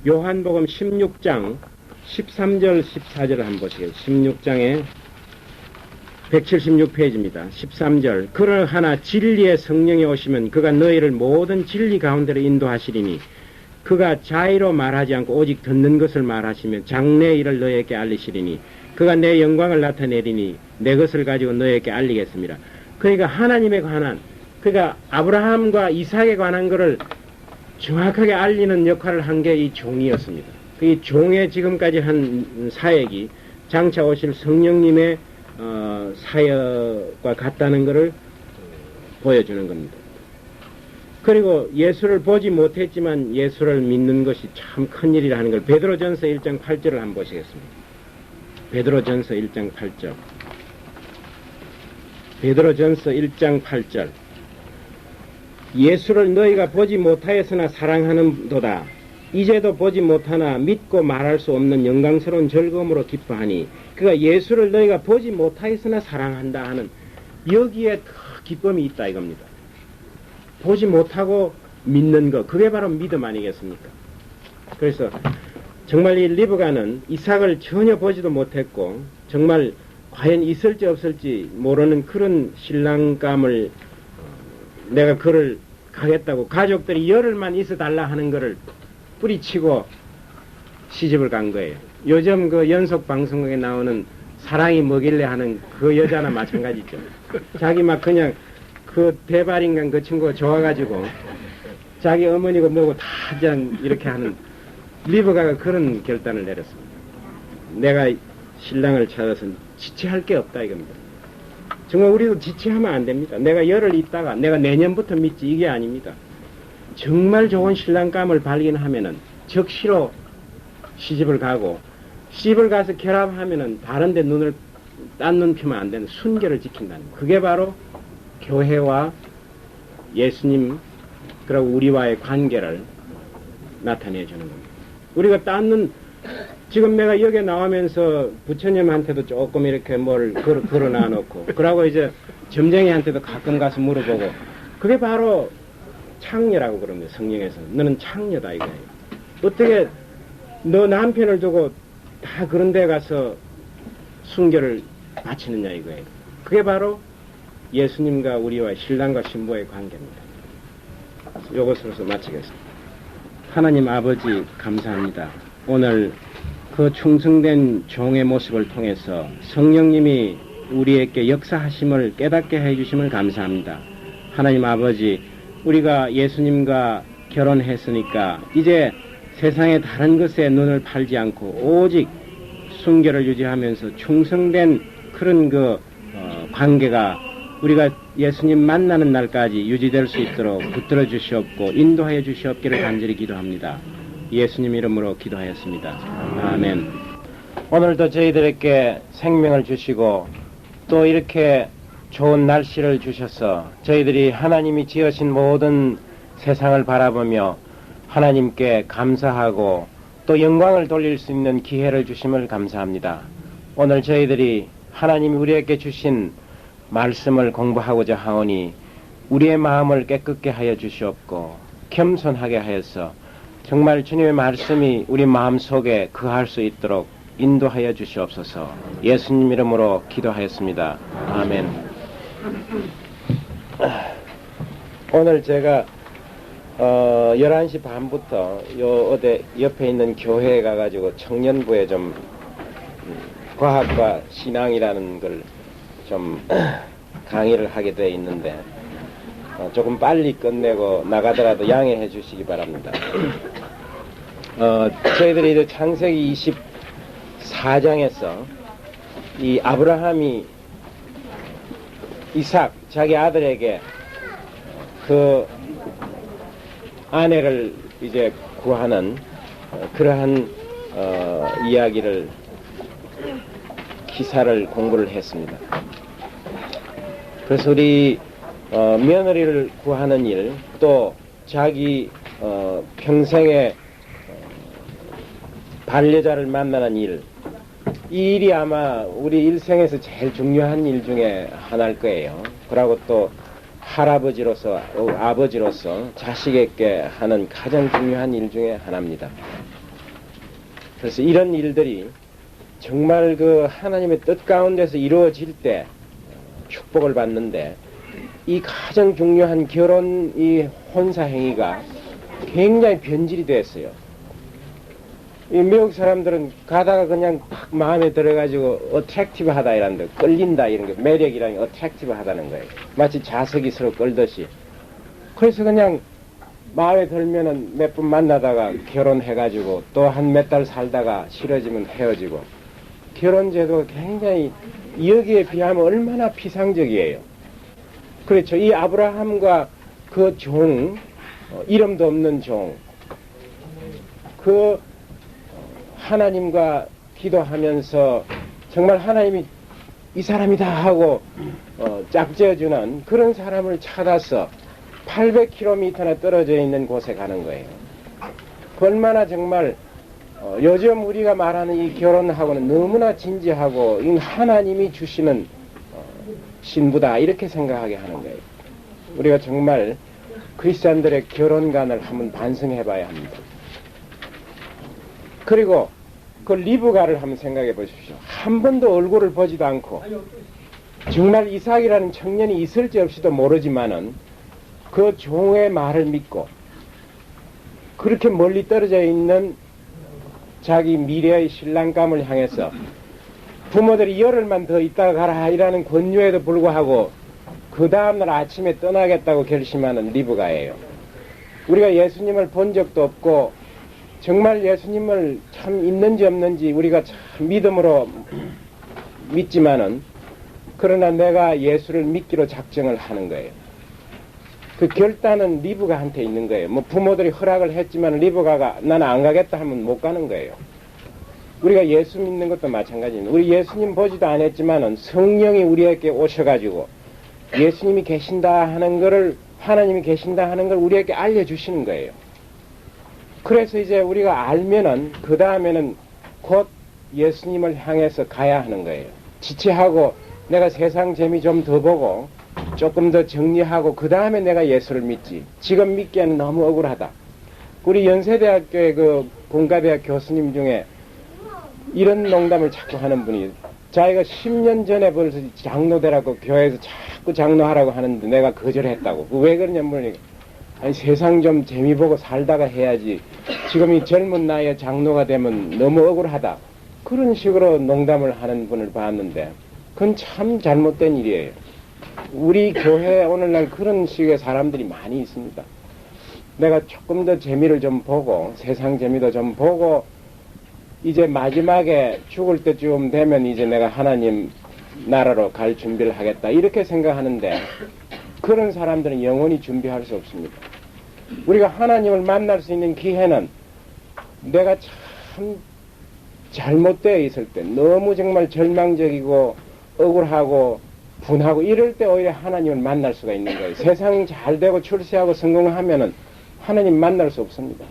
요한복음 16장 13절 14절을 한번 보시겠습니다. 16장에 176페이지입니다. 13절 그러하나 진리의 성령이 오시면 그가 너희를 모든 진리 가운데로 인도하시리니 그가 자의로 말하지 않고 오직 듣는 것을 말하시며 장래의 일을 너희에게 알리시리니 그가 내 영광을 나타내리니 내 것을 가지고 너희에게 알리겠습니다. 그러니까 하나님에 관한, 그러니까 아브라함과 이삭에 관한 것을 정확하게 알리는 역할을 한 게 이 종이었습니다. 이 종의 지금까지 한 사역이 장차 오실 성령님의 사역과 같다는 것을 보여주는 겁니다. 그리고 예수를 보지 못했지만 예수를 믿는 것이 참 큰일이라 하는 걸 베드로전서 1장 8절을 한번 보시겠습니다. 베드로전서 1장 8절. 베드로전서 1장 8절. 예수를 너희가 보지 못하였으나 사랑하는도다. 이제도 보지 못하나 믿고 말할 수 없는 영광스러운 즐거움으로 기뻐하니 그가 예수를 너희가 보지 못하였으나 사랑한다 하는 여기에 더 기쁨이 있다 이겁니다. 보지 못하고 믿는 것, 그게 바로 믿음 아니겠습니까? 그래서 정말 이 리브가는 이삭을 전혀 보지도 못했고 정말 과연 있을지 없을지 모르는 그런 신랑감을 내가 그를 가겠다고 가족들이 열흘만 있어달라 하는 것을 뿌리치고 시집을 간 거예요. 요즘 그 연속 방송국에 나오는 사랑이 뭐길래 하는 그 여자나 마찬가지죠. 자기 막 그냥 그 대발인간 그 친구가 좋아가지고 자기 어머니가 뭐고 다 그냥 이렇게 하는 리브가가 그런 결단을 내렸습니다. 내가 신랑을 찾아서 지체할 게 없다 이겁니다. 정말 우리도 지체하면 안 됩니다. 내가 열흘 있다가 내가 내년부터 믿지 이게 아닙니다. 정말 좋은 신랑감을 발견하면은 적시로 시집을 가고 시집을 가서 결합하면은 다른 데 딴 눈 피면 안 되는 순결을 지킨다는 거. 그게 바로 교회와 예수님 그리고 우리와의 관계를 나타내 주는 겁니다. 우리가 딴 눈 지금 내가 여기 나오면서 부처님한테도 조금 이렇게 뭘 걸어놔 놓고 그러고 이제 점쟁이한테도 가끔 가서 물어보고 그게 바로 창녀라고 그럽니다. 성경에서 너는 창녀다 이거예요. 어떻게 너 남편을 두고 다 그런 데 가서 순결을 바치느냐 이거예요. 그게 바로 예수님과 우리와 신랑과 신부의 관계입니다. 이것으로서 마치겠습니다. 하나님 아버지 감사합니다. 오늘 그 충성된 종의 모습을 통해서 성령님이 우리에게 역사하심을 깨닫게 해주심을 감사합니다. 하나님 아버지 우리가 예수님과 결혼했으니까 이제 세상의 다른 것에 눈을 팔지 않고 오직 순결을 유지하면서 충성된 그런 관계가 우리가 예수님 만나는 날까지 유지될 수 있도록 붙들어 주시옵고 인도하여 주시옵기를 간절히 기도합니다. 예수님 이름으로 기도하였습니다. 아멘. 오늘도 저희들에게 생명을 주시고 또 이렇게 좋은 날씨를 주셔서 저희들이 하나님이 지으신 모든 세상을 바라보며 하나님께 감사하고 또 영광을 돌릴 수 있는 기회를 주심을 감사합니다. 오늘 저희들이 하나님이 우리에게 주신 말씀을 공부하고자 하오니 우리의 마음을 깨끗게 하여 주시옵고 겸손하게 하여서 정말 주님의 말씀이 우리 마음속에 거할 수 있도록 인도하여 주시옵소서. 예수님 이름으로 기도하였습니다. 아멘. 오늘 제가 11시 반부터 어디 옆에 있는 교회에 가가지고 청년부에 좀 과학과 신앙이라는 걸 좀 강의를 하게 되어 있는데 조금 빨리 끝내고 나가더라도 양해해 주시기 바랍니다. 저희들이 이제 창세기 24장에서 이 아브라함이 이삭 자기 아들에게 그 아내를 이제 구하는 그러한 이야기를 기사를 공부를 했습니다. 그래서 우리 며느리를 구하는 일, 또 자기 평생의 반려자를 만나는 일, 이 일이 아마 우리 일생에서 제일 중요한 일 중에 하나일 거예요. 그리고 또 할아버지로서 아버지로서 자식에게 하는 가장 중요한 일 중에 하나입니다. 그래서 이런 일들이 정말 그 하나님의 뜻 가운데서 이루어질 때 축복을 받는데, 이 가장 중요한 결혼 이 혼사 행위가 굉장히 변질이 됐어요. 이 미국 사람들은 가다가 그냥 팍 마음에 들어가지고 어트랙티브 하다 이란데, 끌린다 이런 게, 매력이라는 게 어트랙티브 하다는 거예요. 마치 자석이 서로 끌듯이. 그래서 그냥 마음에 들면은 몇 분 만나다가 결혼해가지고 또 한 몇 달 살다가 싫어지면 헤어지고, 결혼 제도가 굉장히 여기에 비하면 얼마나 피상적이에요. 그렇죠. 이 아브라함과 그 종, 이름도 없는 종, 그 하나님과 기도하면서 정말 하나님이 이 사람이다 하고 짝지어주는 그런 사람을 찾아서 800km나 떨어져 있는 곳에 가는 거예요. 얼마나 정말 요즘 우리가 말하는 이 결혼하고는 너무나 진지하고 이 하나님이 주시는 신부다 이렇게 생각하게 하는 거예요. 우리가 정말 크리스찬들의 결혼관을 한번 반성해 봐야 합니다. 그리고 그 리브가를 한번 생각해 보십시오. 한 번도 얼굴을 보지도 않고 정말 이삭이라는 청년이 있을지 없이도 모르지만은 그 종의 말을 믿고 그렇게 멀리 떨어져 있는 자기 미래의 신랑감을 향해서 부모들이 열흘만 더 있다가 가라 이라는 권유에도 불구하고 그 다음날 아침에 떠나겠다고 결심하는 리브가예요. 우리가 예수님을 본 적도 없고 정말 예수님을 참 있는지 없는지 우리가 참 믿음으로 믿지만은, 그러나 내가 예수를 믿기로 작정을 하는 거예요. 그 결단은 리브가한테 있는 거예요. 뭐 부모들이 허락을 했지만 리브가가 나는 안 가겠다 하면 못 가는 거예요. 우리가 예수 믿는 것도 마찬가지입니다. 우리 예수님 보지도 않았지만은 성령이 우리에게 오셔가지고 예수님이 계신다 하는 거를, 하나님이 계신다 하는 걸 우리에게 알려주시는 거예요. 그래서 이제 우리가 알면은 그 다음에는 곧 예수님을 향해서 가야 하는 거예요. 지체하고 내가 세상 재미 좀 더 보고 조금 더 정리하고 그 다음에 내가 예수를 믿지. 지금 믿기에는 너무 억울하다. 우리 연세대학교의 그 공과대학 교수님 중에 이런 농담을 자꾸 하는 분이, 자기가 10년 전에 벌써 장로되라고 교회에서 자꾸 장로하라고 하는데 내가 거절했다고. 왜 그러냐면, 아니 세상 좀 재미 보고 살다가 해야지. 지금 이 젊은 나이에 장로가 되면 너무 억울하다. 그런 식으로 농담을 하는 분을 봤는데 그건 참 잘못된 일이에요. 우리 교회에 오늘날 그런 식의 사람들이 많이 있습니다. 내가 조금 더 재미를 좀 보고 세상 재미도 좀 보고 이제 마지막에 죽을 때쯤 되면 이제 내가 하나님 나라로 갈 준비를 하겠다 이렇게 생각하는데, 그런 사람들은 영원히 준비할 수 없습니다. 우리가 하나님을 만날 수 있는 기회는 내가 참 잘못되어 있을 때, 너무 정말 절망적이고 억울하고 분하고 이럴 때 오히려 하나님을 만날 수가 있는 거예요. 세상이 잘 되고 출세하고 성공하면은 하나님 만날 수 없습니다.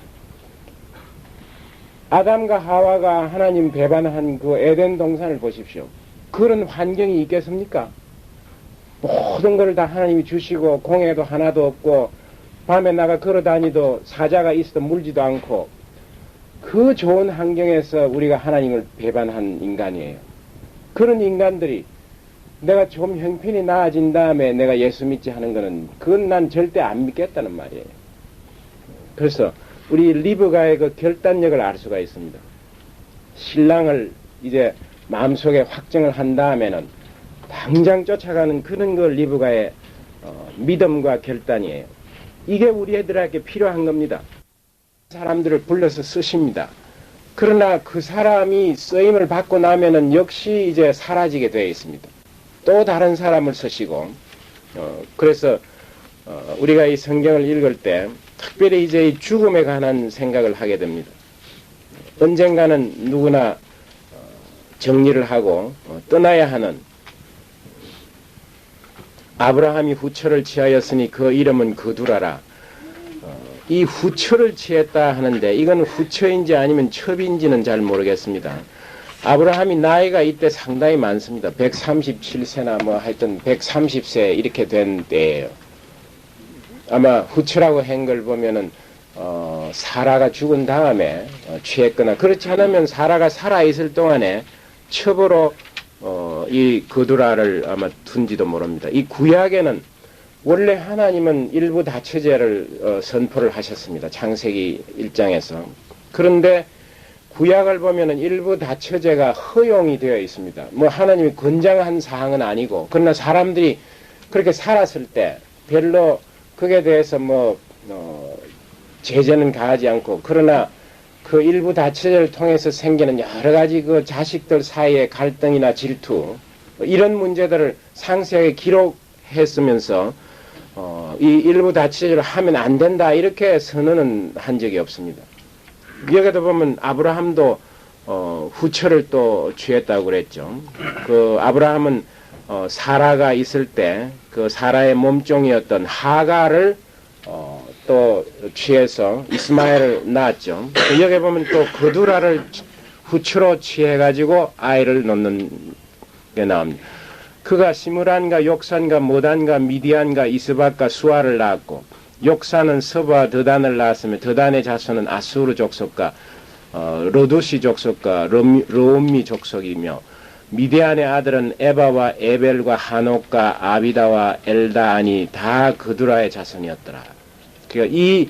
아담과 하와가 하나님 배반한 그 에덴 동산을 보십시오. 그런 환경이 있겠습니까? 모든 걸 다 하나님이 주시고 공해도 하나도 없고 밤에 나가 걸어다니도 사자가 있어도 물지도 않고, 그 좋은 환경에서 우리가 하나님을 배반한 인간이에요. 그런 인간들이 내가 좀 형편이 나아진 다음에 내가 예수 믿지 하는 거는, 그건 난 절대 안 믿겠다는 말이에요. 그래서 우리 리브가의 그 결단력을 알 수가 있습니다. 신랑을 이제 마음속에 확정을 한 다음에는 당장 쫓아가는 그런 걸 리브가의 믿음과 결단이에요. 이게 우리 애들에게 필요한 겁니다. 사람들을 불러서 쓰십니다. 그러나 그 사람이 쓰임을 받고 나면은 역시 이제 사라지게 되어 있습니다. 또 다른 사람을 쓰시고, 그래서 우리가 이 성경을 읽을 때 특별히 이제 이 죽음에 관한 생각을 하게 됩니다. 언젠가는 누구나 정리를 하고 떠나야 하는, 아브라함이 후처를 취하였으니 그 이름은 거두라라. 이 후처를 취했다 하는데 이건 후처인지 아니면 첩인지는 잘 모르겠습니다. 아브라함이 나이가 이때 상당히 많습니다. 137세나 뭐 하여튼 130세 이렇게 된 때예요. 아마 후처라고 한 걸 보면은 사라가 죽은 다음에 취했거나 그렇지 않으면 사라가 살아있을 동안에 첩으로 이 거두라를 아마 둔지도 모릅니다. 이 구약에는 원래 하나님은 일부 다처제를 선포를 하셨습니다. 창세기 1장에서. 그런데 구약을 보면은 일부 다처제가 허용이 되어 있습니다. 뭐 하나님이 권장한 사항은 아니고, 그러나 사람들이 그렇게 살았을 때 별로 그에 대해서 제재는 가하지 않고, 그러나 그 일부 다처제를 통해서 생기는 여러 가지 그 자식들 사이의 갈등이나 질투, 이런 문제들을 상세하게 기록했으면서 이 일부 다처제를 하면 안 된다 이렇게 선언은 한 적이 없습니다. 여기도 보면 아브라함도 후처를 또 취했다고 그랬죠. 그 아브라함은 사라가 있을 때 그 사라의 몸종이었던 하가를 또 취해서 이스마엘을 낳았죠. 여기 보면 또 거두라를 후처로 취해가지고 아이를 낳는 게 나옵니다. 그가 시므란과 욕산과 모단과 미디안과 이스박과 수아를 낳았고, 욕산은 서바와 드단을 낳았으며 드단의 자손은 아수르 족속과 로두시 족속과 르옴미 족속이며, 미디안의 아들은 에바와 에벨과 하녹과 아비다와 엘다안이 다 그두라의 자손이었더라. 그러니까 이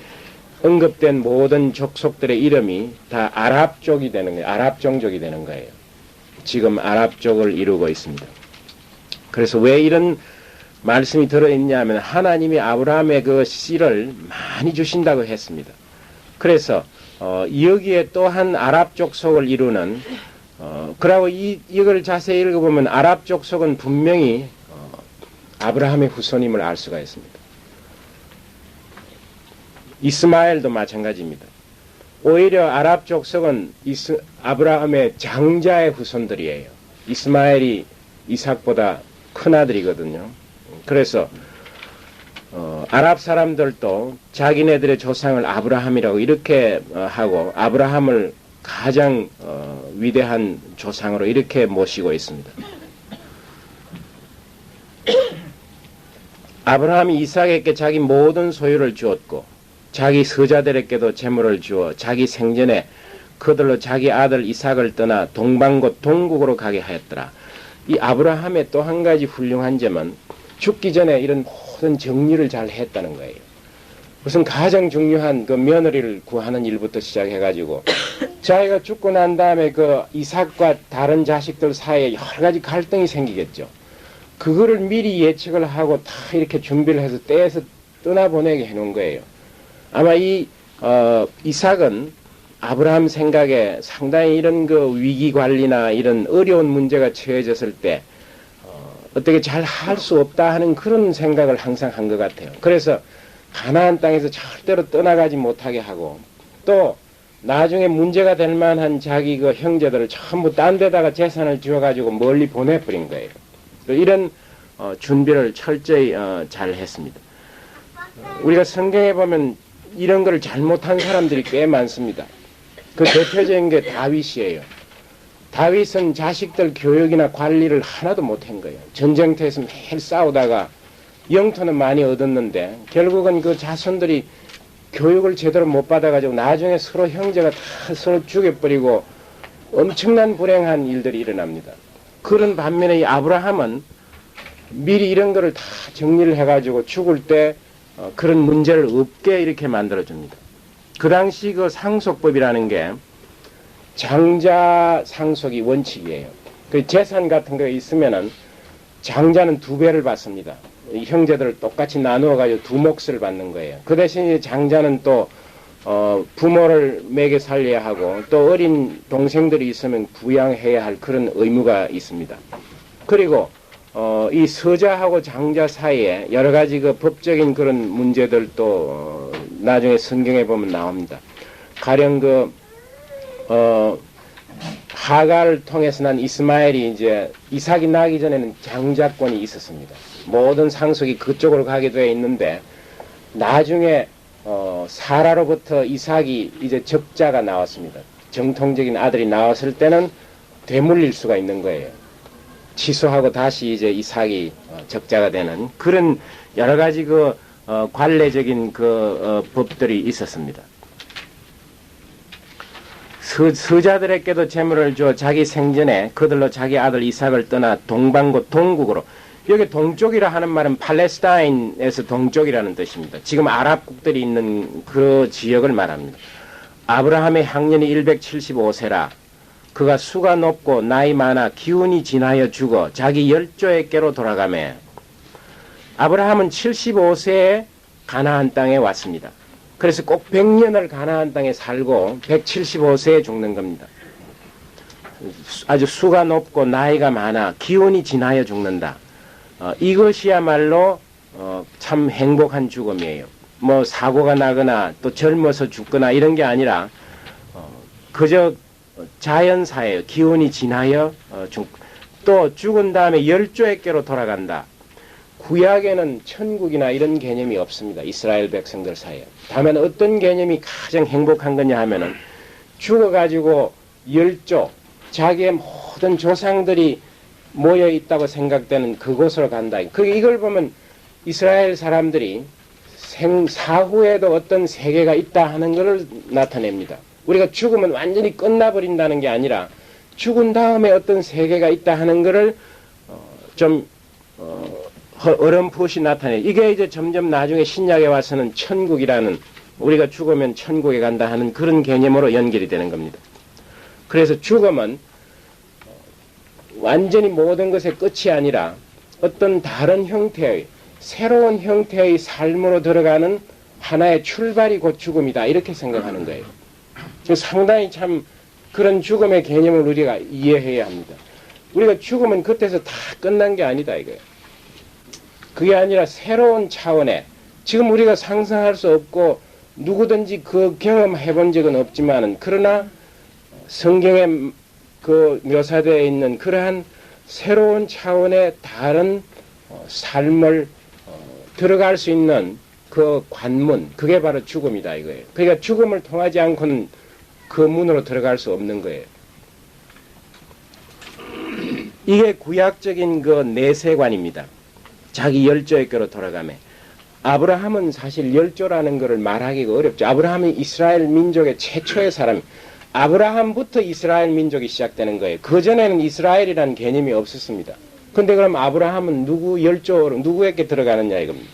언급된 모든 족속들의 이름이 다 아랍족이 되는 거예요. 아랍 종족이 되는 거예요. 지금 아랍족을 이루고 있습니다. 그래서 왜 이런 말씀이 들어있냐면 하나님이 아브라함의 그 씨를 많이 주신다고 했습니다. 그래서 여기에 또한 아랍 족속을 이루는 그러고 이걸 자세히 읽어보면 아랍 족속은 분명히 아브라함의 후손임을 알 수가 있습니다. 이스마엘도 마찬가지입니다. 오히려 아랍 족속은 아브라함의 장자의 후손들이에요. 이스마엘이 이삭보다 큰 아들이거든요. 그래서 아랍 사람들도 자기네들의 조상을 아브라함이라고 이렇게 하고 아브라함을 가장 위대한 조상으로 이렇게 모시고 있습니다. 아브라함이 이삭에게 자기 모든 소유를 주었고 자기 서자들에게도 재물을 주어 자기 생전에 그들로 자기 아들 이삭을 떠나 동방곳 동국으로 가게 하였더라. 이 아브라함의 또 한 가지 훌륭한 점은 죽기 전에 이런 모든 정리를 잘 했다는 거예요. 우선 가장 중요한 그 며느리를 구하는 일부터 시작해가지고 자기가 죽고 난 다음에 그 이삭과 다른 자식들 사이에 여러 가지 갈등이 생기겠죠. 그거를 미리 예측을 하고 다 이렇게 준비를 해서 떼서 떠나보내게 해놓은 거예요. 아마 이삭은 아브라함 생각에 상당히 이런 그 위기 관리나 이런 어려운 문제가 처해졌을 때 어떻게 잘 할 수 없다 하는 그런 생각을 항상 한 것 같아요. 그래서 가나안 땅에서 절대로 떠나가지 못하게 하고 또 나중에 문제가 될 만한 자기 그 형제들을 전부 딴 데다가 재산을 지어가지고 멀리 보내버린 거예요. 이런 준비를 철저히 잘 했습니다. 우리가 성경에 보면 이런 걸 잘못한 사람들이 꽤 많습니다. 그 대표적인 게 다윗이에요. 다윗은 자식들 교육이나 관리를 하나도 못한 거예요. 전쟁터에서 매일 싸우다가 영토는 많이 얻었는데 결국은 그 자손들이 교육을 제대로 못 받아가지고 나중에 서로 형제가 다 서로 죽여버리고 엄청난 불행한 일들이 일어납니다. 그런 반면에 이 아브라함은 미리 이런 거를 다 정리를 해가지고 죽을 때 그런 문제를 없게 이렇게 만들어줍니다. 그 당시 그 상속법이라는 게 장자 상속이 원칙이에요. 그 재산 같은 거 있으면은 장자는 2배를 받습니다. 형제들을 똑같이 나누어 가지고 2몫을 받는 거예요. 그 대신 장자는 또 부모를 먹여 살려야 하고 또 어린 동생들이 있으면 부양해야 할 그런 의무가 있습니다. 그리고 이 서자하고 장자 사이에 여러 가지 그 법적인 그런 문제들도 나중에 성경에 보면 나옵니다. 가령 하가를 통해서 난 이스마엘이 이제 이삭이 나기 전에는 장자권이 있었습니다. 모든 상속이 그쪽으로 가게 되어 있는데 나중에 사라로부터 이삭이 이제 적자가 나왔습니다. 정통적인 아들이 나왔을 때는 되물릴 수가 있는 거예요. 취소하고 다시 이제 이삭이 적자가 되는 그런 여러 가지 관례적인 법들이 있었습니다. 서자들에게도 재물을 주어 자기 생전에 그들로 자기 아들 이삭을 떠나 동방고 동국으로. 여기 동쪽이라 하는 말은 팔레스타인에서 동쪽이라는 뜻입니다. 지금 아랍국들이 있는 그 지역을 말합니다. 아브라함의 향년이 175세라. 그가 수가 높고 나이 많아 기운이 지나여 죽어 자기 열조에게로 돌아가매. 아브라함은 75세에 가나안 땅에 왔습니다. 그래서 꼭 100년을 가나안 땅에 살고 175세에 죽는 겁니다. 아주 수가 높고 나이가 많아 기운이 지나여 죽는다. 이것이야말로 참 행복한 죽음이에요. 뭐 사고가 나거나 또 젊어서 죽거나 이런 게 아니라 그저 자연사예요. 기운이 지나여 또 죽은 다음에 열조에게로 돌아간다. 구약에는 천국이나 이런 개념이 없습니다. 이스라엘 백성들 사이에. 다만 어떤 개념이 가장 행복한 거냐 하면은 죽어가지고 열조, 자기의 모든 조상들이 모여 있다고 생각되는 그곳으로 간다. 이걸 보면 이스라엘 사람들이 사후에도 어떤 세계가 있다 하는 것을 나타냅니다. 우리가 죽으면 완전히 끝나버린다는 게 아니라 죽은 다음에 어떤 세계가 있다 하는 것을 좀 어렴풋이 나타내. 이게 이제 점점 나중에 신약에 와서는 천국이라는, 우리가 죽으면 천국에 간다 하는 그런 개념으로 연결이 되는 겁니다. 그래서 죽음은 완전히 모든 것의 끝이 아니라 어떤 다른 형태의, 새로운 형태의 삶으로 들어가는 하나의 출발이 곧 죽음이다, 이렇게 생각하는 거예요. 상당히 참 그런 죽음의 개념을 우리가 이해해야 합니다. 우리가 죽으면 그때서 다 끝난 게 아니다 이거예요. 그게 아니라 새로운 차원의, 지금 우리가 상상할 수 없고 누구든지 그 경험해 본 적은 없지만은, 그러나 성경에 그 묘사되어 있는 그러한 새로운 차원의 다른 삶을 들어갈 수 있는 그 관문, 그게 바로 죽음이다 이거예요. 그러니까 죽음을 통하지 않고는 그 문으로 들어갈 수 없는 거예요. 이게 구약적인 그 내세관입니다. 자기 열조에게로 돌아가매. 아브라함은 사실 열조라는 것을 말하기가 어렵죠. 아브라함이 이스라엘 민족의 최초의 사람. 아브라함부터 이스라엘 민족이 시작되는 거예요. 그전에는 이스라엘이라는 개념이 없었습니다. 근데 그럼 아브라함은 누구 열조로, 누구에게 들어가느냐 이겁니다.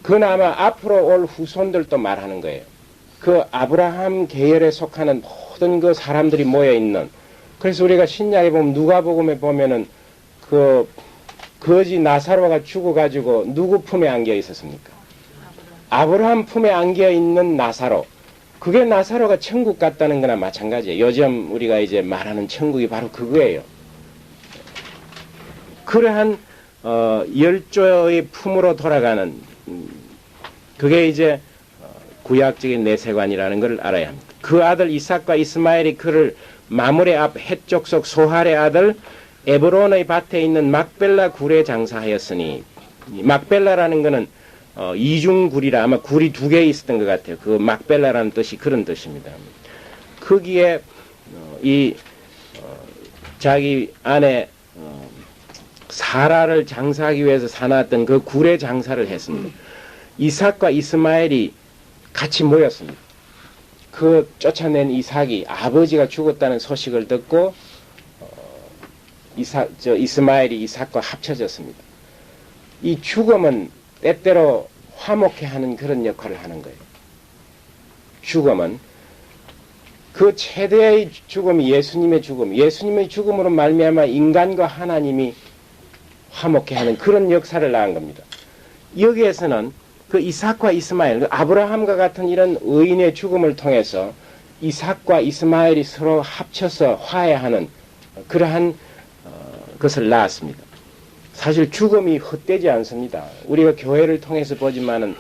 그나마 앞으로 올 후손들도 말하는 거예요. 그 아브라함 계열에 속하는 모든 그 사람들이 모여 있는. 그래서 우리가 신약에 보면, 누가복음에 보면은 그 거지 나사로가 죽어가지고 누구 품에 안겨 있었습니까? 아브라함 품에 안겨 있는 나사로. 그게 나사로가 천국 갔다는 거나 마찬가지예요. 요즘 우리가 이제 말하는 천국이 바로 그거예요. 그러한 열조의 품으로 돌아가는, 그게 이제 구약적인 내세관이라는 걸 알아야 합니다. 그 아들 이삭과 이스마엘이 그를 마므레 앞 헷족속 소할의 아들 에브론의 밭에 있는 막벨라 굴에 장사하였으니, 막벨라라는 것은 이중굴이라, 아마 굴이 2개 있었던 것 같아요. 그 막벨라라는 뜻이 그런 뜻입니다. 거기에 자기 아내 사라를 장사하기 위해서 사놨던 그 굴에 장사를 했습니다. 이삭과 이스마엘이 같이 모였습니다. 그 쫓아낸 이삭이 아버지가 죽었다는 소식을 듣고 이스마엘이 이삭과 합쳐졌습니다. 이 죽음은 때때로 화목해 하는 그런 역할을 하는 거예요. 죽음은 그 최대의 죽음이 예수님의 죽음, 예수님의 죽음으로 말미암아 인간과 하나님이 화목해 하는 그런 역사를 낳은 겁니다. 여기에서는 그 이삭과 이스마엘, 그 아브라함과 같은 이런 의인의 죽음을 통해서 이삭과 이스마엘이 서로 합쳐서 화해하는 그러한 것을 낳았습니다. 사실 죽음이 헛되지 않습니다. 우리가 교회를 통해서 보지만은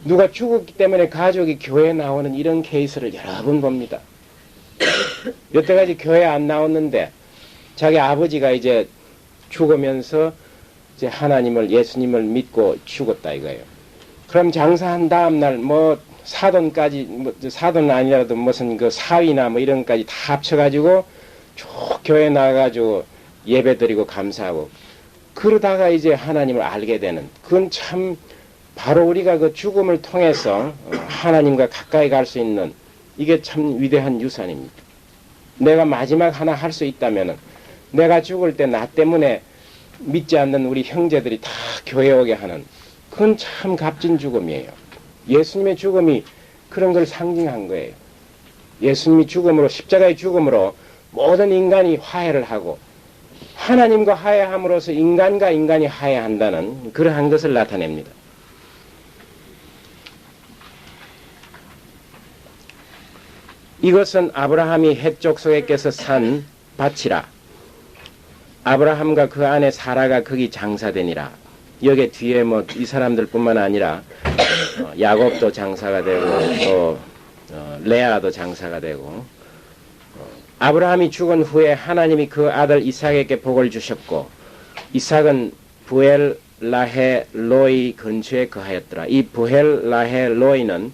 누가 죽었기 때문에 가족이 교회에 나오는 이런 케이스를 여러 번 봅니다. 여태까지 교회에 안 나왔는데 자기 아버지가 이제 죽으면서 이제 하나님을, 예수님을 믿고 죽었다 이거예요. 그럼 장사한 다음 날 뭐 사돈까지, 사돈은 아니라도 무슨 그 사위나 뭐 이런 것까지 다 합쳐가지고 쭉 교회 나가가지고 예배 드리고 감사하고, 그러다가 이제 하나님을 알게 되는, 그건 참 바로 우리가 그 죽음을 통해서 하나님과 가까이 갈 수 있는 이게 참 위대한 유산입니다. 내가 마지막 하나 할 수 있다면은 내가 죽을 때 나 때문에 믿지 않는 우리 형제들이 다 교회 오게 하는 그건 참 값진 죽음이에요. 예수님의 죽음이 그런 걸 상징한 거예요. 예수님이 죽음으로 십자가의 죽음으로 모든 인간이 화해를 하고 하나님과 화해함으로써 인간과 인간이 화해한다는 그러한 것을 나타냅니다. 이것은 아브라함이 헷족 속에께서 산 밭이라. 아브라함과 그 안에 사라가 거기 장사되니라. 여기 뒤에 뭐 이 사람들뿐만 아니라 야곱도 장사가 되고 또 레아도 장사가 되고 아브라함이 죽은 후에 하나님이 그 아들 이삭에게 복을 주셨고 이삭은 부엘라헤 로이 근처에 거하였더라. 이 부엘라헤 로이는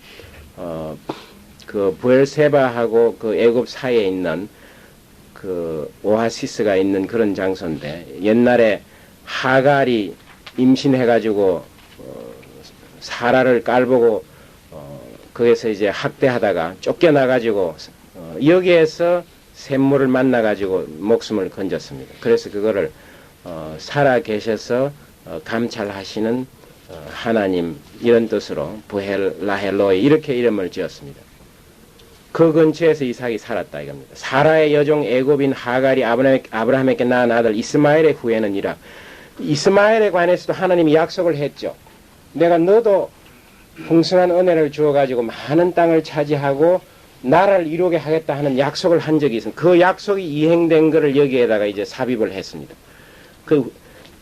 그 부엘세바하고 그 애굽 사이에 있는 그 오아시스가 있는 그런 장소인데 옛날에 하갈이 임신해가지고 사라를 깔보고 거기서 이제 학대하다가 쫓겨나가지고 여기에서 샘물을 만나가지고 목숨을 건졌습니다. 그래서 그거를 살아 계셔서 감찰하시는 하나님 이런 뜻으로 부헬라헬로이 이렇게 이름을 지었습니다. 그 근처에서 이삭이 살았다 이겁니다. 사라의 여종 애굽인 하갈이 아브라함에게 낳은 아들 이스마엘의 후예는이라. 이스마엘에 관해서도 하나님이 약속을 했죠. 내가 너도 풍성한 은혜를 주어가지고 많은 땅을 차지하고 나라를 이루게 하겠다 하는 약속을 한 적이 있습니다. 그 약속이 이행된 것을 여기에다가 이제 삽입을 했습니다. 그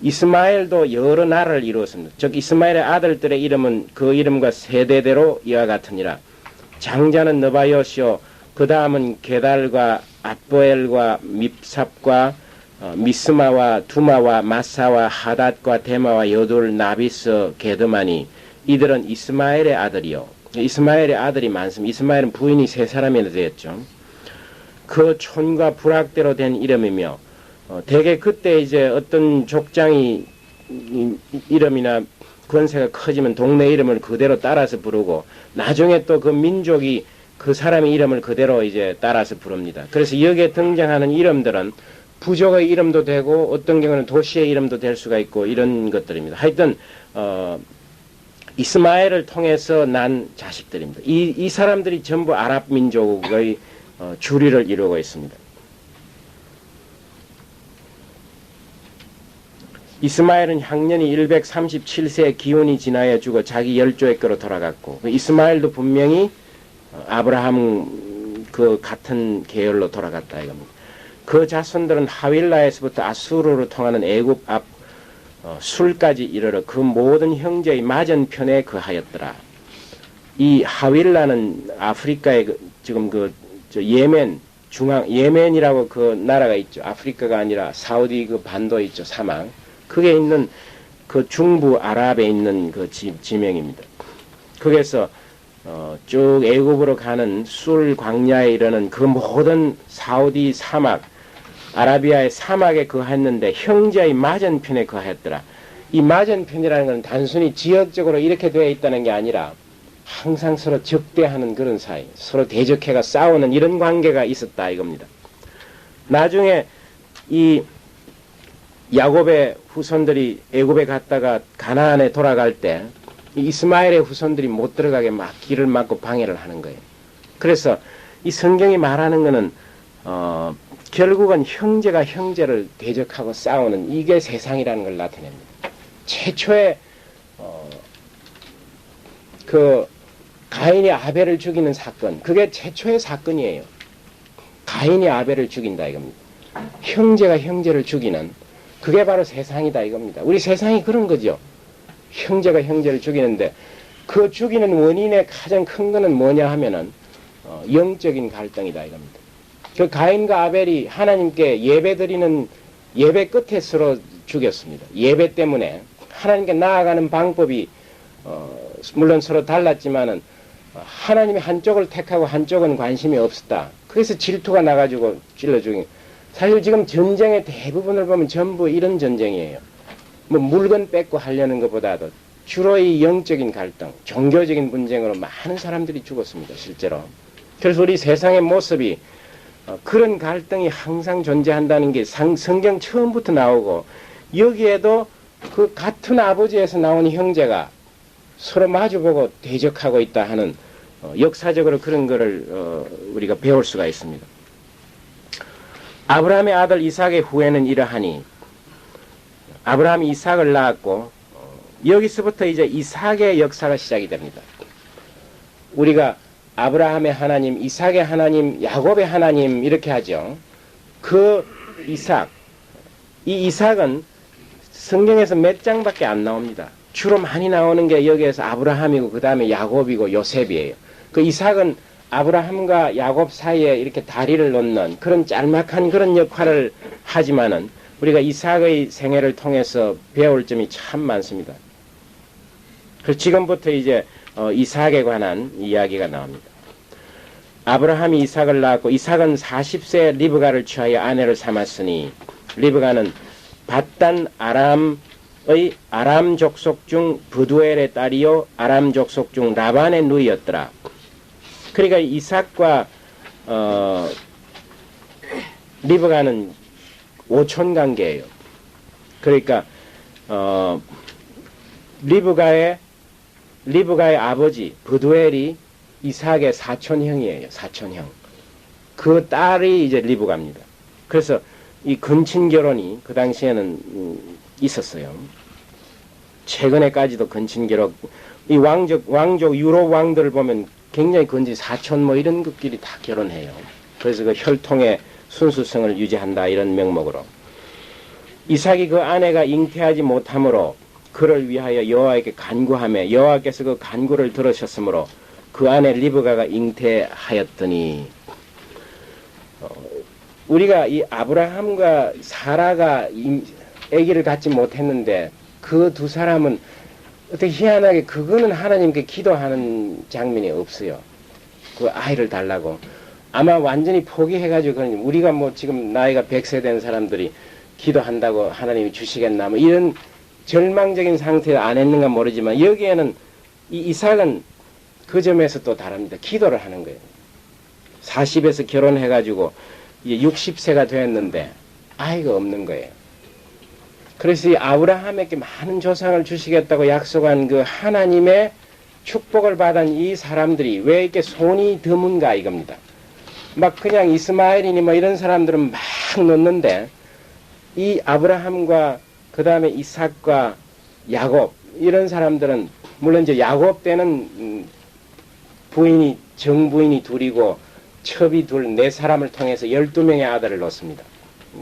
이스마엘도 여러 나라를 이루었습니다. 즉 이스마엘의 아들들의 이름은 그 이름과 세대대로 이와 같으니라. 장자는 느바요시오, 그 다음은 게달과 앗보엘과 밉삽과 미스마와 두마와 마사와 하닷과 데마와 여둘 나비스 게드마니 이들은 이스마엘의 아들이요. 이스마엘의 아들이 많습니다. 이스마엘은 부인이 3사람이나 되었죠. 그 촌과 부락대로 된 이름이며 대개 그때 이제 어떤 족장이 이름이나 권세가 커지면 동네 이름을 그대로 따라서 부르고 나중에 또 그 민족이 그 사람의 이름을 그대로 이제 따라서 부릅니다. 그래서 여기에 등장하는 이름들은 부족의 이름도 되고 어떤 경우는 도시의 이름도 될 수가 있고 이런 것들입니다. 하여튼 이스마엘을 통해서 난 자식들입니다. 이 사람들이 전부 아랍 민족의 주류를 이루고 있습니다. 이스마엘은 향년이 137세의 기운이 지나야 죽어 자기 열조에게로 돌아갔고 이스마엘도 분명히 아브라함 그 같은 계열로 돌아갔다 이겁니다. 그 자손들은 하윌라에서부터 아수르로 통하는 애굽 앞 술까지 이르러 그 모든 형제의 맞은편에 거하였더라. 이 하윌라는 아프리카의 지금 예멘 예멘이라고 그 나라가 있죠. 아프리카가 아니라 사우디 그 반도 있죠. 사막. 그게 있는 그 중부 아랍에 있는 그 지명입니다. 거기서 쭉 애굽으로 가는 술 광야에 이르는 그 모든 사우디 사막, 아라비아의 사막에 거했는데 형제의 맞은편에 거했더라. 이 맞은편이라는 건 단순히 지역적으로 이렇게 되어 있다는 게 아니라 항상 서로 적대하는 그런 사이, 서로 대적해가 싸우는 이런 관계가 있었다 이겁니다. 나중에 이 야곱의 후손들이 애굽에 갔다가 가나안에 돌아갈 때 이스마엘의 후손들이 못 들어가게 막 길을 막고 방해를 하는 거예요. 그래서 이 성경이 말하는 것은 결국은 형제가 형제를 대적하고 싸우는 이게 세상이라는 걸 나타냅니다. 최초의 그 가인이 아벨을 죽이는 사건, 그게 최초의 사건이에요. 가인이 아벨을 죽인다 이겁니다. 형제가 형제를 죽이는 그게 바로 세상이다 이겁니다. 우리 세상이 그런 거죠. 형제가 형제를 죽이는데 그 죽이는 원인의 가장 큰 거는 뭐냐 하면은 영적인 갈등이다 이겁니다. 그 가인과 아벨이 하나님께 예배드리는 예배 끝에 서로 죽였습니다. 예배 때문에 하나님께 나아가는 방법이 물론 서로 달랐지만은 하나님이 한쪽을 택하고 한쪽은 관심이 없었다. 그래서 질투가 나가지고 찔러 죽인. 사실 지금 전쟁의 대부분을 보면 전부 이런 전쟁이에요. 뭐 물건 뺏고 하려는 것보다도 주로 이 영적인 갈등, 종교적인 분쟁으로 많은 사람들이 죽었습니다. 실제로. 그래서 우리 세상의 모습이 그런 갈등이 항상 존재한다는 게 성경 처음부터 나오고, 여기에도 그 같은 아버지에서 나온 형제가 서로 마주보고 대적하고 있다 하는 역사적으로 그런 거를 우리가 배울 수가 있습니다. 아브라함의 아들 이삭의 후에는 이러하니, 아브라함이 이삭을 낳았고 여기서부터 이제 이삭의 역사가 시작이 됩니다. 우리가 아브라함의 하나님, 이삭의 하나님, 야곱의 하나님 이렇게 하죠. 그 이삭, 이 이삭은 성경에서 몇 장밖에 안 나옵니다. 주로 많이 나오는 게 여기에서 아브라함이고 그 다음에 야곱이고 요셉이에요. 그 이삭은 아브라함과 야곱 사이에 이렇게 다리를 놓는 그런 짤막한 그런 역할을 하지만은 우리가 이삭의 생애를 통해서 배울 점이 참 많습니다. 그래서 지금부터 이제 이삭에 관한 이야기가 나옵니다. 아브라함이 이삭을 낳았고, 이삭은 40세 리브가를 취하여 아내를 삼았으니, 리브가는 밧단 아람의 아람 족속 중 브두엘의 딸이요 아람 족속 중 라반의 누이였더라. 그러니까 이삭과 리브가는 오촌 관계예요. 그러니까 리브가의 아버지 브두엘이 이삭의 사촌형이에요. 사촌형. 그 딸이 이제 리브가입니다. 그래서 이 근친 결혼이 그 당시에는 있었어요. 최근에까지도 근친 결혼, 이 왕족 유럽 왕들을 보면 굉장히 근친 사촌 뭐 이런 것끼리 다 결혼해요. 그래서 그 혈통의 순수성을 유지한다 이런 명목으로. 이삭이 그 아내가 잉태하지 못하므로 그를 위하여 여호와에게 간구하며 여호와께서 그 간구를 들으셨으므로 그 아내 리브가가 잉태하였더니, 우리가 이 아브라함과 사라가 아기를 갖지 못했는데 그 두 사람은 어떻게 희한하게 그거는 하나님께 기도하는 장면이 없어요. 그 아이를 달라고. 아마 완전히 포기해가지고, 우리가 뭐 지금 나이가 100세 된 사람들이 기도한다고 하나님이 주시겠나 뭐 이런 절망적인 상태에 안 했는가 모르지만, 여기에는 이 이삭은 그 점에서 또 다릅니다. 기도를 하는 거예요. 40에서 결혼해가지고 이제 60세가 되었는데 아이가 없는 거예요. 그래서 이 아브라함에게 많은 조상을 주시겠다고 약속한 그 하나님의 축복을 받은 이 사람들이 왜 이렇게 손이 드문가 이겁니다. 막 그냥 이스마엘이니 뭐 이런 사람들은 막 놓는데, 이 아브라함과 그 다음에 이삭과 야곱 이런 사람들은, 물론 이제 야곱 때는 부인이 정부인이 둘이고 첩이 둘, 네 사람을 통해서 12명의 아들을 낳습니다.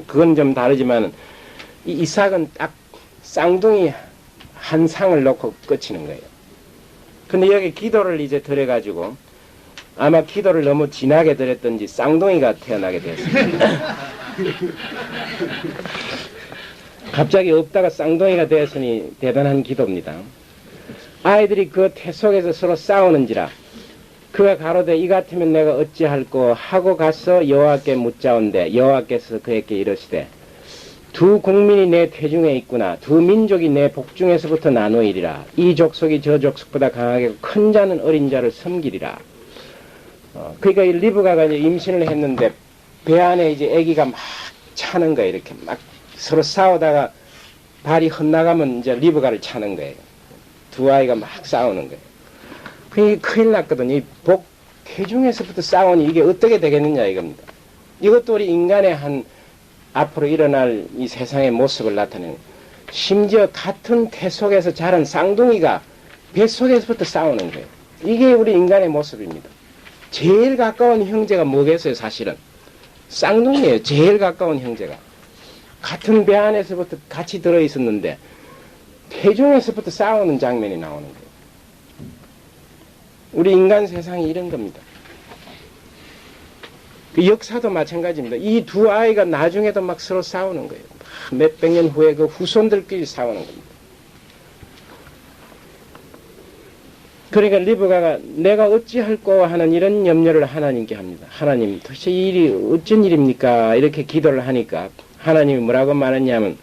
그건 좀 다르지만 이 이삭은 딱 쌍둥이 한 상을 놓고 끝이는 거예요. 근데 여기 기도를 이제 드려가지고 아마 기도를 너무 진하게 드렸던지 쌍둥이가 태어나게 됐습니다. 갑자기 없다가 쌍둥이가 되었으니 대단한 기도입니다. 아이들이 그 태 속에서 서로 싸우는지라 그가 가로되 이 같으면 내가 어찌할꼬 하고 가서 여호와께 묻자온대 여호와께서 그에게 이르시되 두 국민이 내 태중에 있구나. 두 민족이 내 복중에서부터 나누이리라. 이 족속이 저 족속보다 강하게 큰 자는 어린 자를 섬기리라. 그러니까 이 리브가가 이제 임신을 했는데 배 안에 이제 아기가 막 차는 거예요. 이렇게 막 서로 싸우다가 발이 헛나가면 이제 리브가를 차는 거예요. 두 아이가 막 싸우는 거예요. 그게 큰일 났거든요. 이 복 태중에서부터 싸우니 이게 어떻게 되겠느냐 이겁니다. 이것도 우리 인간의 한 앞으로 일어날 이 세상의 모습을 나타내는, 심지어 같은 태 속에서 자란 쌍둥이가 뱃속에서부터 싸우는 거예요. 이게 우리 인간의 모습입니다. 제일 가까운 형제가 뭐겠어요? 사실은 쌍둥이에요. 제일 가까운 형제가 같은 배 안에서부터 같이 들어있었는데 태중에서부터 싸우는 장면이 나오는 거예요. 우리 인간 세상이 이런 겁니다. 그 역사도 마찬가지입니다. 이 두 아이가 나중에도 막 서로 싸우는 거예요. 몇백 년 후에 그 후손들끼리 싸우는 겁니다. 그러니까 리브가가 내가 어찌할꼬 하는 이런 염려를 하나님께 합니다. 하나님 도대체 이 일이 어쩐 일입니까? 이렇게 기도를 하니까 하나님이 뭐라고 말했냐면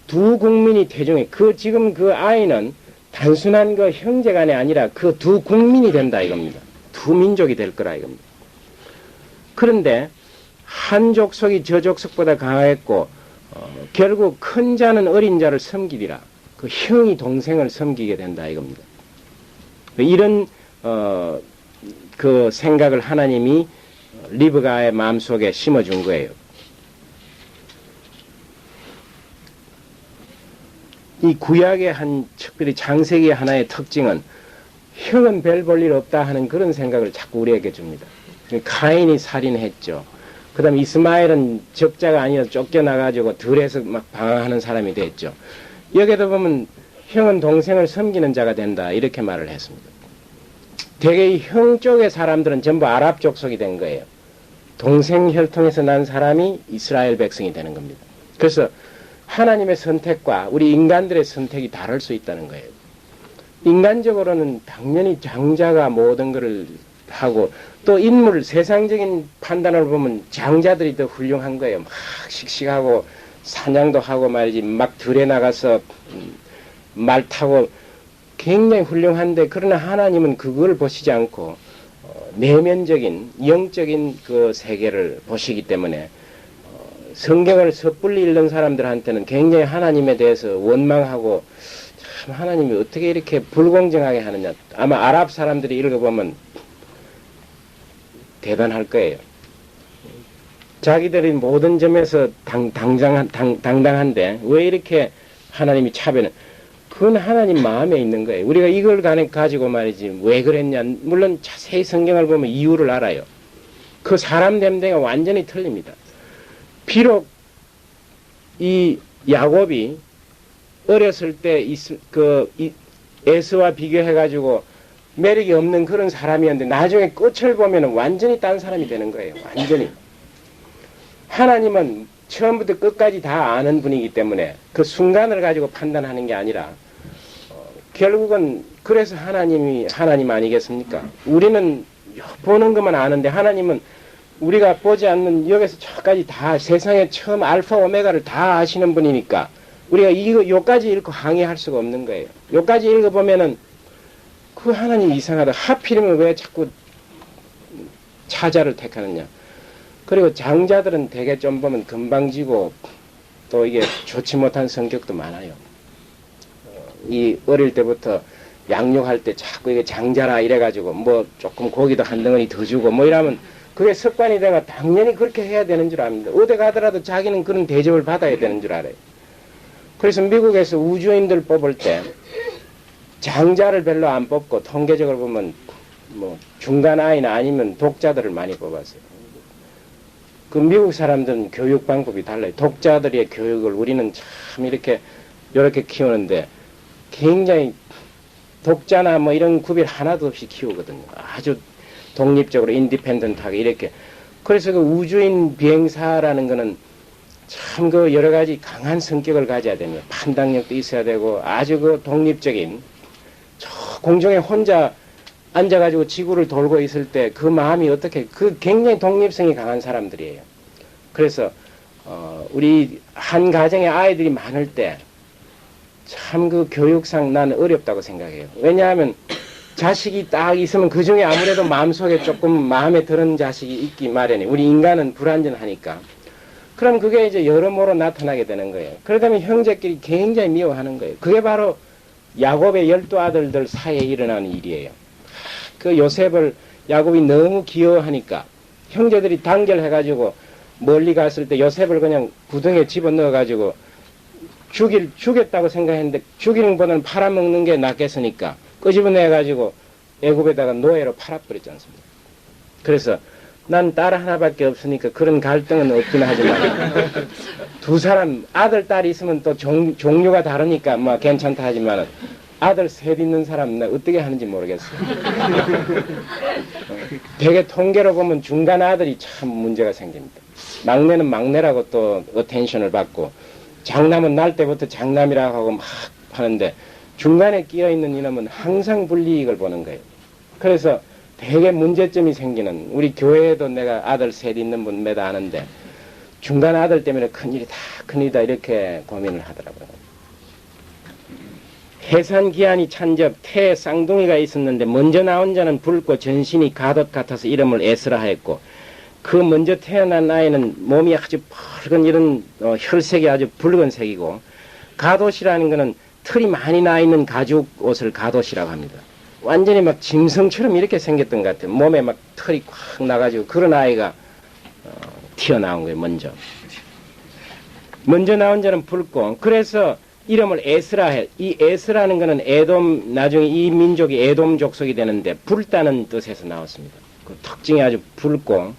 두 국민이 태중에 지금 그 아이는 단순한 그 형제간이 아니라 그 두 국민이 된다 이겁니다. 두 민족이 될 거라 이겁니다. 그런데 한 족속이 저 족속보다 강했고 결국 큰 자는 어린 자를 섬기리라. 그 형이 동생을 섬기게 된다 이겁니다. 이런 그 생각을 하나님이 리브가의 마음속에 심어준 거예요. 이 구약의 특별히 창세기 하나의 특징은 형은 별 볼 일 없다 하는 그런 생각을 자꾸 우리에게 줍니다. 가인이 살인했죠. 그 다음에 이스마엘은 적자가 아니라 쫓겨나가지고 들에서 막 방황하는 사람이 됐죠. 여기도 보면 형은 동생을 섬기는 자가 된다 이렇게 말을 했습니다. 대개 형 쪽의 사람들은 전부 아랍 족속이 된 거예요. 동생 혈통에서 난 사람이 이스라엘 백성이 되는 겁니다. 그래서 하나님의 선택과 우리 인간들의 선택이 다를 수 있다는 거예요. 인간적으로는 당연히 장자가 모든 것을 하고 또 인물 세상적인 판단을 보면 장자들이 더 훌륭한 거예요. 막 씩씩하고 사냥도 하고 말이지 막 들에 나가서 말 타고 굉장히 훌륭한데 그러나 하나님은 그걸 보시지 않고 내면적인 영적인 그 세계를 보시기 때문에 성경을 섣불리 읽는 사람들한테는 굉장히 하나님에 대해서 원망하고 참 하나님이 어떻게 이렇게 불공정하게 하느냐. 아마 아랍 사람들이 읽어보면 대단할 거예요. 자기들이 모든 점에서 당당한데 왜 이렇게 하나님이 차별은 그건 하나님 마음에 있는 거예요. 우리가 이걸 가지고 말이지 왜 그랬냐. 물론 자세히 성경을 보면 이유를 알아요. 그 사람 됨됨이가 완전히 틀립니다. 비록 이 야곱이 어렸을 때 에서와 비교해가지고 매력이 없는 그런 사람이었는데 나중에 끝을 보면 완전히 딴 사람이 되는 거예요. 완전히. 하나님은 처음부터 끝까지 다 아는 분이기 때문에 그 순간을 가지고 판단하는 게 아니라 결국은 그래서 하나님 아니겠습니까? 우리는 보는 것만 아는데 하나님은 우리가 보지 않는 여기서 저까지 다 세상의 처음 알파 오메가를 다 아시는 분이니까 우리가 요까지 읽고 항의할 수가 없는 거예요. 요까지 읽어보면은 그 하나님 이상하다. 하필이면 왜 자꾸 차자를 택하느냐. 그리고 장자들은 대개 좀 보면 금방지고 또 이게 좋지 못한 성격도 많아요. 이 어릴 때부터 양육할 때 자꾸 이게 장자라 이래가지고 뭐 조금 고기도 한 덩어리 더 주고 뭐 이러면 그게 습관이 되면 당연히 그렇게 해야 되는 줄 압니다. 어디 가더라도 자기는 그런 대접을 받아야 되는 줄 알아요. 그래서 미국에서 우주인들 뽑을 때 장자를 별로 안 뽑고 통계적으로 보면 뭐 중간 아이나 아니면 독자들을 많이 뽑았어요. 그 미국 사람들은 교육 방법이 달라요. 독자들의 교육을 우리는 참 이렇게 키우는데 굉장히 독자나 뭐 이런 구별 하나도 없이 키우거든요. 아주 독립적으로 인디펜던트하게 이렇게. 그래서 그 우주인 비행사라는 거는 참 그 여러 가지 강한 성격을 가져야 됩니다. 판단력도 있어야 되고 아주 그 독립적인 저 공중에 혼자 앉아가지고 지구를 돌고 있을 때 그 마음이 어떻게 그 굉장히 독립성이 강한 사람들이에요. 그래서 우리 한 가정에 아이들이 많을 때 참 그 교육상 나는 어렵다고 생각해요. 왜냐하면 자식이 딱 있으면 그 중에 아무래도 마음속에 조금 마음에 드는 자식이 있기 마련이. 우리 인간은 불완전하니까. 그럼 그게 이제 여러모로 나타나게 되는 거예요. 그러다면 형제끼리 굉장히 미워하는 거예요. 그게 바로 야곱의 12아들들 사이에 일어나는 일이에요. 그 요셉을 야곱이 너무 귀여워하니까 형제들이 단결해가지고 멀리 갔을 때 요셉을 그냥 구덩이에 집어넣어가지고 죽였다고 생각했는데 죽이는 것보다는 팔아먹는 게 낫겠으니까 끄집어내가지고 애굽에다가 노예로 팔아버렸지 않습니까? 그래서 난 딸 하나밖에 없으니까 그런 갈등은 없긴 하지만 두 사람 아들 딸이 있으면 또 종류가 다르니까 뭐 괜찮다 하지만 아들 셋 있는 사람은 어떻게 하는지 모르겠어요. 되게 통계로 보면 중간 아들이 참 문제가 생깁니다. 막내는 막내라고 또 어텐션을 받고 장남은 날 때부터 장남이라고 하고 막 하는데 중간에 끼어있는 이놈은 항상 불이익을 보는 거예요. 그래서 되게 문제점이 생기는 우리 교회에도 내가 아들 셋 있는 분 몇 아는데 중간 아들 때문에 큰일이다 이렇게 고민을 하더라고요. 해산 기한이 찬적 태에 쌍둥이가 있었는데 먼저 나온 자는 붉고 전신이 가옷 같아서 이름을 에스라 하였고 그 먼저 태어난 아이는 몸이 아주 붉은 이런 혈색이 아주 붉은색이고 가옷이라는 것은 털이 많이 나 있는 가죽 옷을 가옷이라고 합니다. 완전히 막 짐승처럼 이렇게 생겼던 것 같아요. 몸에 막 털이 꽉 나가지고 그런 아이가 튀어나온 거예요. 먼저 나온 자는 붉고 그래서 이름을 에스라 해. 이 에스라는 것은 에돔 나중에 이 민족이 에돔 족속이 되는데 붉다는 뜻에서 나왔습니다. 그 특징이 아주 붉고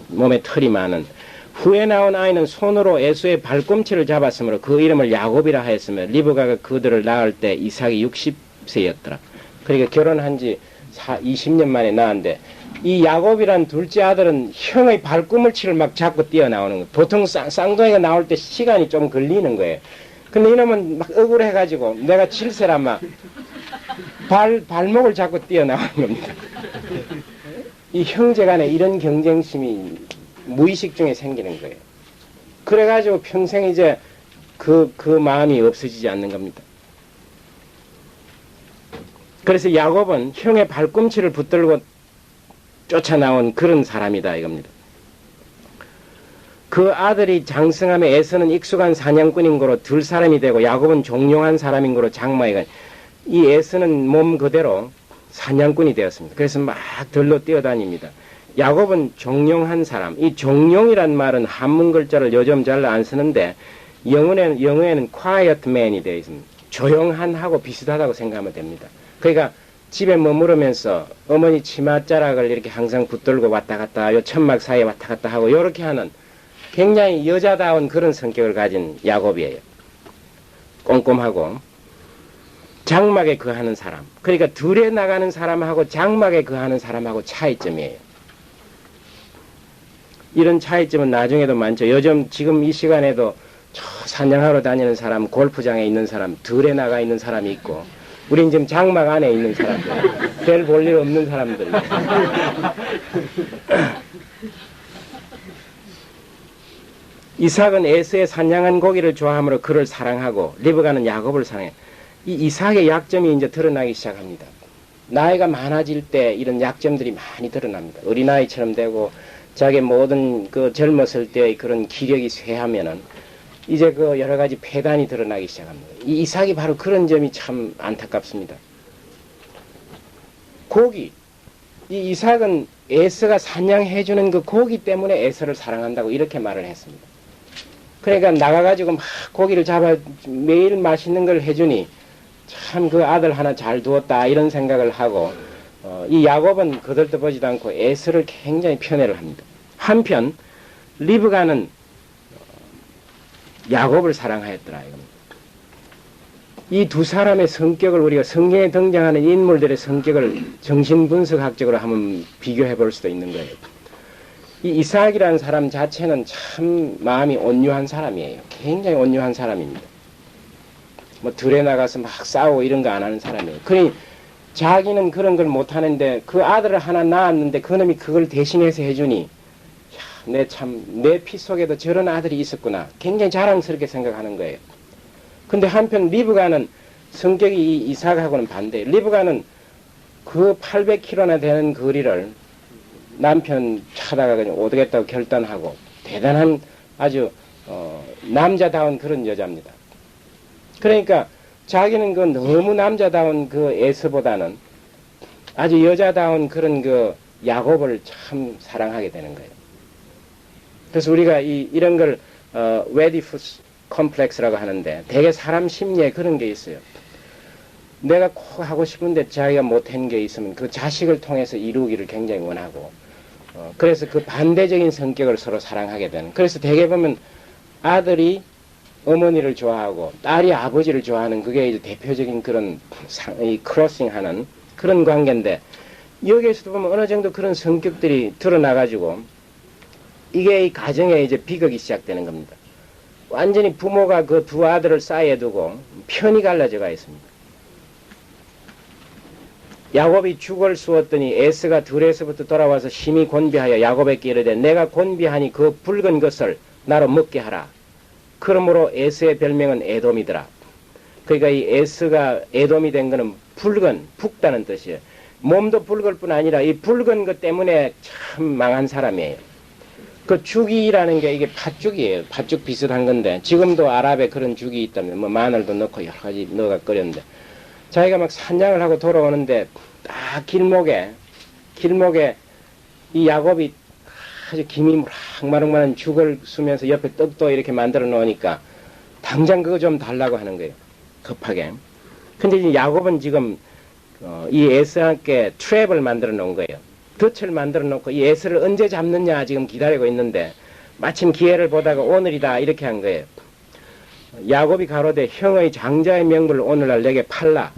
몸에 털이 많은 후에 나온 아이는 손으로 에서의 발꿈치를 잡았으므로 그 이름을 야곱이라 하였으며 리브가가 그들을 낳을 때 이삭이 60세였더라. 그러니까 결혼한 지 20년 만에 낳았는데 이 야곱이란 둘째 아들은 형의 발꿈치를 막 잡고 뛰어나오는 거예요. 보통 쌍둥이가 나올 때 시간이 좀 걸리는 거예요. 근데 이놈은 막 억울해가지고 내가 7세란 막 발목을 잡고 뛰어나오는 겁니다. 이 형제 간에 이런 경쟁심이 무의식 중에 생기는 거예요. 그래가지고 평생 이제 그 마음이 없어지지 않는 겁니다. 그래서 야곱은 형의 발꿈치를 붙들고 쫓아나온 그런 사람이다 이겁니다. 그 아들이 장성함에 에서는 익숙한 사냥꾼인 거로 들 사람이 되고 야곱은 종용한 사람인 거로 장마이가 이 에서는 몸 그대로 사냥꾼이 되었습니다. 그래서 막 들로 뛰어다닙니다. 야곱은 종용한 사람. 이 종용이란 말은 한문 글자를 요즘 잘 안 쓰는데 영어에는 quiet man이 되어 있습니다. 조용한 하고 비슷하다고 생각하면 됩니다. 그러니까 집에 머무르면서 어머니 치맛자락을 이렇게 항상 붙들고 왔다 갔다 요 천막 사이에 왔다 갔다 하고 이렇게 하는 굉장히 여자다운 그런 성격을 가진 야곱이에요. 꼼꼼하고 장막에 거하는 사람. 그러니까 들에 나가는 사람하고 장막에 거하는 사람하고 차이점이에요. 이런 차이점은 나중에도 많죠. 요즘 지금 이 시간에도 사냥하러 다니는 사람, 골프장에 있는 사람, 들에 나가 있는 사람이 있고 우린 지금 장막 안에 있는 사람들, 별 볼 일 없는 사람들. 이삭은 에서의 산양한 고기를 좋아하므로 그를 사랑하고 리브가는 야곱을 사랑해. 이 이삭의 약점이 이제 드러나기 시작합니다. 나이가 많아질 때 이런 약점들이 많이 드러납니다. 어린아이처럼 되고 자기 모든 그 젊었을 때의 그런 기력이 쇠하면은 이제 그 여러 가지 폐단이 드러나기 시작합니다. 이 이삭이 바로 그런 점이 참 안타깝습니다. 고기. 이 이삭은 에서가 사냥해주는 그 고기 때문에 에서를 사랑한다고 이렇게 말을 했습니다. 그러니까 나가가지고 막 고기를 잡아 매일 맛있는 걸 해주니 참 그 아들 하나 잘 두었다 이런 생각을 하고 이 야곱은 거들떠보지도 않고 에서를 굉장히 편애를 합니다. 한편 리브가는 야곱을 사랑하였더라 이겁니다. 이 두 사람의 성격을 우리가 성경에 등장하는 인물들의 성격을 정신분석학적으로 한번 비교해 볼 수도 있는 거예요. 이 이삭이라는 사람 자체는 참 마음이 온유한 사람이에요. 굉장히 온유한 사람입니다. 뭐 들에 나가서 막 싸우고 이런 거 안 하는 사람이에요. 그러니 자기는 그런 걸 못 하는데 그 아들을 하나 낳았는데 그놈이 그걸 대신해서 해주니 내 피 속에도 저런 아들이 있었구나. 굉장히 자랑스럽게 생각하는 거예요. 근데 한편 리브가는 성격이 이 이삭하고는 반대예요. 리브가는 그 800km나 되는 거리를 남편 찾아가 그냥 오겠다고 결단하고 대단한 아주 남자다운 그런 여자입니다. 그러니까 자기는 그 너무 남자다운 그 에서보다는 아주 여자다운 그런 그 야곱을 참 사랑하게 되는 거예요. 그래서 우리가 이런 걸 웨디푸스 컴플렉스라고 하는데 되게 사람 심리에 그런 게 있어요. 내가 꼭 하고 싶은데 자기가 못한 게 있으면 그 자식을 통해서 이루기를 굉장히 원하고 그래서 그 반대적인 성격을 서로 사랑하게 되는. 그래서 대개 보면 아들이 어머니를 좋아하고 딸이 아버지를 좋아하는 그게 이제 대표적인 그런 크로싱하는 그런 관계인데 여기에서도 보면 어느 정도 그런 성격들이 드러나가지고 이게 이 가정에 이제 비극이 시작되는 겁니다. 완전히 부모가 그 두 아들을 싸에 두고 편이 갈라져가 있습니다. 야곱이 죽을 쑤었더니 에서가 들에서부터 돌아와서 심히 곤비하여 야곱에게 이르되 내가 곤비하니 그 붉은 것을 나로 먹게 하라. 그러므로 에서의 별명은 에돔이더라. 그러니까 이 에스가 에돔이 된 거는 붉은, 붉다는 뜻이에요. 몸도 붉을 뿐 아니라 이 붉은 것 때문에 참 망한 사람이에요. 그 죽이라는 게 이게 팥죽이에요. 팥죽 비슷한 건데 지금도 아랍에 그런 죽이 있다면 뭐 마늘도 넣고 여러 가지 넣어가 끓였는데 자기가 막 산양을 하고 돌아오는데 딱 길목에 이 야곱이 아주 김이 무락마락만한 죽을 쓰면서 옆에 떡도 이렇게 만들어 놓으니까 당장 그거 좀 달라고 하는 거예요. 급하게. 근데 이 야곱은 지금 이 에서한테 트랩을 만들어 놓은 거예요. 덫을 만들어 놓고 이 에서를 언제 잡느냐 지금 기다리고 있는데 마침 기회를 보다가 오늘이다 이렇게 한 거예요. 야곱이 가로되 형의 장자의 명분을 오늘날 내게 팔라.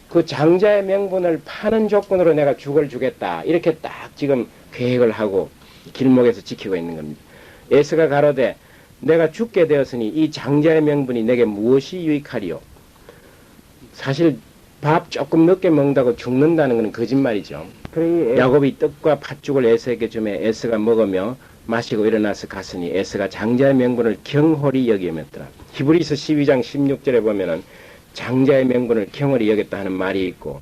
그 장자의 명분을 파는 조건으로 내가 죽을 주겠다. 이렇게 딱 지금 계획을 하고 길목에서 지키고 있는 겁니다. 에서가 가로되 내가 죽게 되었으니 이 장자의 명분이 내게 무엇이 유익하리요? 사실 밥 조금 늦게 먹는다고 죽는다는 건 거짓말이죠. 야곱이 떡과 팥죽을 에서에게 주매 에서가 먹으며 마시고 일어나서 갔으니 에서가 장자의 명분을 경홀히 여기었더라. 히브리서 12장 16절에 보면은 장자의 명분을 경홀히 여겼다 하는 말이 있고